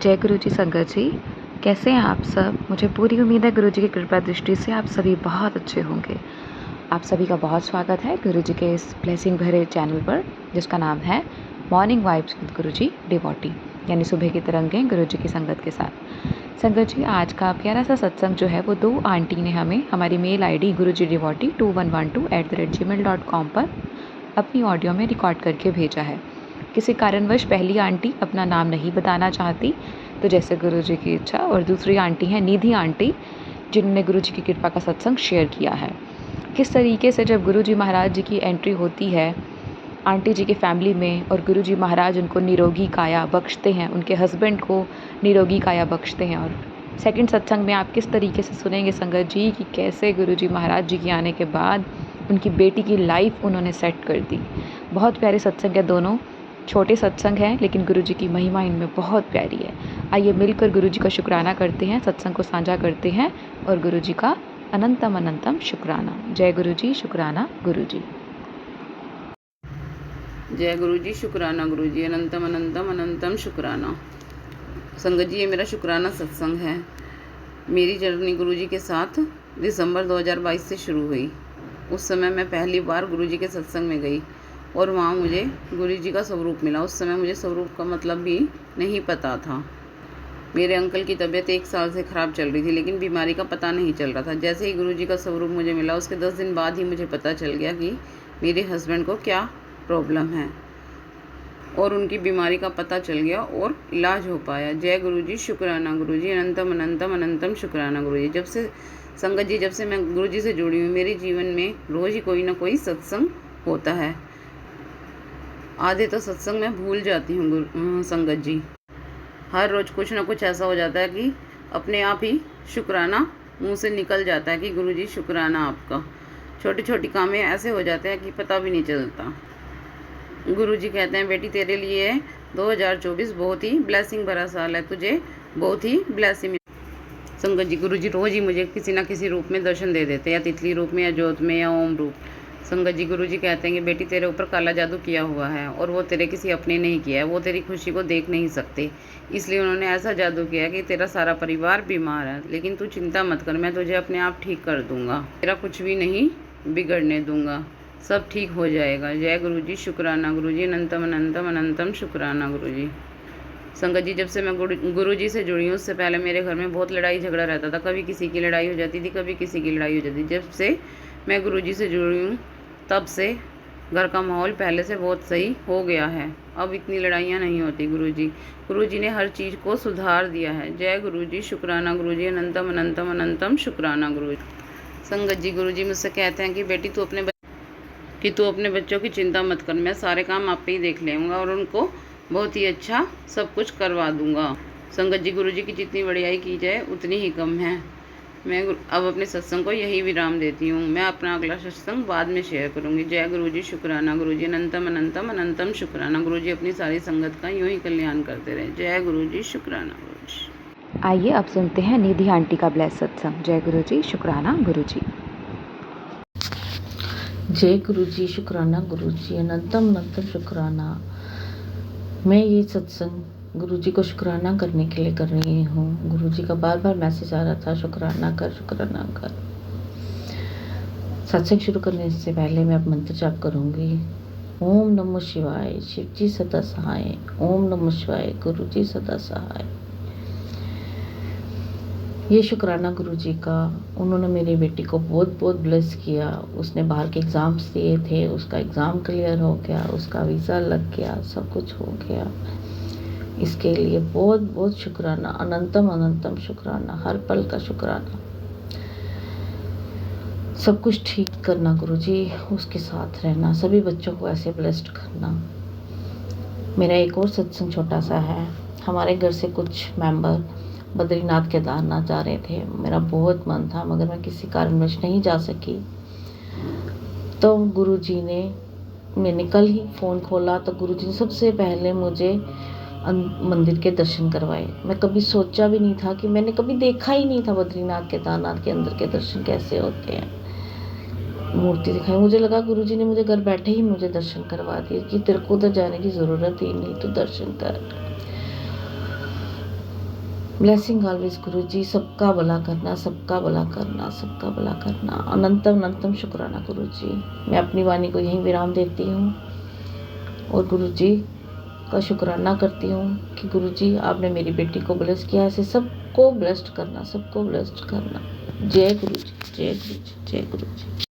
जय गुरु जी संगत जी। कैसे हैं आप सब? मुझे पूरी उम्मीद है गुरु जी की कृपा दृष्टि से आप सभी बहुत अच्छे होंगे। आप सभी का बहुत स्वागत है गुरु जी के इस ब्लेसिंग भरे चैनल पर, जिसका नाम है morning vibes with Guru ji devotee, यानी सुबह की तरंगें गुरु जी की संगत के साथ। संगत जी, आज का प्यारा सा सत्संग जो है वो 2 आंटी ने हमें हमारी मेल आईडी guruji-devotee2112@gmail.com पर अपनी ऑडियो में रिकॉर्ड करके भेजा है। किसी कारणवश पहली आंटी अपना नाम नहीं बताना चाहती, तो जैसे गुरु जी की इच्छा, और दूसरी आंटी हैं निधि आंटी, जिन्होंने गुरु जी की कृपा का सत्संग शेयर किया है। किस तरीके से जब गुरु जी महाराज जी की एंट्री होती है आंटी जी की फैमिली में और गुरु जी महाराज उनको निरोगी काया बख्शते हैं, उनके हस्बैंड को निरोगी काया बख्शते हैं। और सेकंड सत्संग में आप किस तरीके से सुनेंगे संगत जी कि कैसे गुरु जी महाराज जी के आने के बाद उनकी बेटी की लाइफ उन्होंने सेट कर दी। बहुत प्यारे सत्संग है दोनों, छोटे सत्संग हैं लेकिन गुरु जी की महिमा इनमें बहुत प्यारी है। आइए मिलकर गुरु जी का शुक्राना करते हैं, सत्संग को साझा करते हैं और गुरु जी का अनंतम अनंतम शुक्राना। जय गुरु जी, शुक्राना गुरु जी। जय गुरु जी, शुक्राना गुरु जी, अनंतम अनंतम अनंतम शुक्राना। संगत जी, ये मेरा शुक्राना सत्संग है। मेरी जर्नी गुरु जी के साथ दिसंबर 2022 से शुरू हुई। उस समय मैं पहली बार गुरु जी के सत्संग में गई और वहाँ मुझे गुरु जी का स्वरूप मिला। उस समय मुझे स्वरूप का मतलब भी नहीं पता था। मेरे अंकल की तबीयत 1 साल से ख़राब चल रही थी, लेकिन बीमारी का पता नहीं चल रहा था। जैसे ही गुरु जी का स्वरूप मुझे मिला, उसके 10 दिन बाद ही मुझे पता चल गया कि मेरे हस्बैंड को क्या प्रॉब्लम है और उनकी बीमारी का पता चल गया और इलाज हो पाया। जय गुरु जी, शुक्राना गुरु जी, अनंतम अनंतम अनंतम शुक्राना गुरु जी। जब से संगत जी, जब से मैं गुरु जी से जुड़ी हूँ, मेरे जीवन में रोज़ ही कोई ना कोई सत्संग होता है। आधे तो सत्संग मैं भूल जाती हूँ संगत जी। हर रोज़ कुछ ना कुछ ऐसा हो जाता है कि अपने आप ही शुक्राना मुंह से निकल जाता है कि गुरु जी शुक्राना आपका। छोटी छोटी कामें ऐसे हो जाते हैं कि पता भी नहीं चलता। गुरु जी कहते हैं, बेटी तेरे लिए 2024 बहुत ही ब्लेसिंग भरा साल है, तुझे बहुत ही ब्लेसिंग। संगत जी, गुरु जी रोज़ ही मुझे किसी ना किसी रूप में दर्शन दे देते हैं, या तितली रूप में, या ज्योत में, या ओम रूप। संगत जी, गुरु जी कहते हैं कि बेटी तेरे ऊपर काला जादू किया हुआ है और वो तेरे किसी अपने नहीं किया है। वो तेरी खुशी को देख नहीं सकते, इसलिए उन्होंने ऐसा जादू किया कि तेरा सारा परिवार बीमार है। लेकिन तू चिंता मत कर, मैं तुझे अपने आप ठीक कर दूंगा, तेरा कुछ भी नहीं बिगड़ने दूंगा, सब ठीक हो जाएगा। जय गुरु जी, शुक्राना गुरु जी, अनंतम अनंतम अनंतम शुक्राना गुरु जी। संगत जी, जब से मैं गुरु जी से जुड़ी हूँ, उससे पहले मेरे घर में बहुत लड़ाई झगड़ा रहता था। कभी किसी की लड़ाई हो जाती थी, कभी किसी की लड़ाई हो जाती थी। जब से मैं गुरु जी से जुड़ी हूँ, तब से घर का माहौल पहले से बहुत सही हो गया है। अब इतनी लड़ाइयाँ नहीं होती। गुरु जी ने हर चीज़ को सुधार दिया है। जय गुरु जी, शुक्राना गुरु जी, अनंतम अनंतम अनंतम शुक्राना गुरु जी। संगत जी, गुरु जी मुझसे कहते हैं कि बेटी तू अपने बच्चों की चिंता मत कर, मैं सारे काम आप पे ही देख लेऊँगा और उनको बहुत ही अच्छा सब कुछ करवा दूँगा। संगत जी, गुरु जी की जितनी बड़ाई की जाए उतनी ही कम है। मैं अब अपने सत्संग को यही विराम देती हूँ। मैं अपना अगला सत्संग बाद में शेयर करूँगी। जय गुरु जी, शुक्राना गुरु जी, अनंतम अनंतम अनंतम शुक्राना गुरु जी। अपनी सारी संगत का यूँ ही कल्याण करते रहे। जय गुरु जी, शुक्राना गुरु जी। आइए अब सुनते हैं निधि आंटी का ब्लेस सत्संग। जय गुरु जी, शुक्राना गुरु जी। जय गुरु जी, शुक्राना गुरु जी, अनंतम अनंतम शुक्राना। मैं ये सत्संग गुरु जी को शुक्राना करने के लिए कर रही हूँ। गुरु जी का बार बार मैसेज आ रहा था, शुक्राना कर, शुक्राना कर। सत्संग शुरू करने से पहले मैं अब मंत्र जाप करूँगी। ओम नमः शिवाय, शिव जी सदा सहाय। ओम नमः शिवाय, गुरु जी सदा सहाय। ये शुक्राना गुरु जी का, उन्होंने मेरी बेटी को बहुत बहुत ब्लेस किया। उसने बाहर के एग्ज़ाम्स दिए थे, उसका एग्ज़ाम क्लियर हो गया, उसका वीज़ा लग गया, सब कुछ हो गया। इसके लिए बहुत बहुत शुक्राना, अनंतम अनंतम शुक्राना, हर पल का शुक्राना। सब कुछ ठीक करना गुरु जी, उसके साथ रहना, सभी बच्चों को ऐसे ब्लेस्ड करना। मेरा एक और सत्संग छोटा सा है। हमारे घर से कुछ मेंबर बद्रीनाथ केदारनाथ जा रहे थे। मेरा बहुत मन था, मगर मैं किसी कारणवश नहीं जा सकी। तो गुरु जी ने, मैंने कल ही फ़ोन खोला तो गुरु जी ने सबसे पहले मुझे मंदिर के दर्शन करवाए। मैं कभी सोचा भी नहीं था, कि मैंने कभी देखा ही नहीं था बद्रीनाथ केदारनाथ के अंदर के दर्शन कैसे होते हैं। मूर्ति दिखाई, मुझे लगा गुरु जी ने मुझे घर बैठे ही मुझे दर्शन करवा दिए कि तेरे को उधर जाने की ज़रूरत ही नहीं, तो दर्शन कर। ब्लेसिंग ऑलवेज गुरु जी, सबका भला करना, सबका भला करना, सबका भला करना। अनंतम अनंतम शुक्राना गुरु जी। मैं अपनी वाणी को यहीं विराम देती हूँ और गुरु जी का शुक्राना करती हूँ कि गुरु जी आपने मेरी बेटी को ब्लेस किया, ऐसे सबको ब्लेस्ड करना, सबको ब्लेस्ड करना। जय गुरु जी, जय गुरु जी, जय गुरु जी।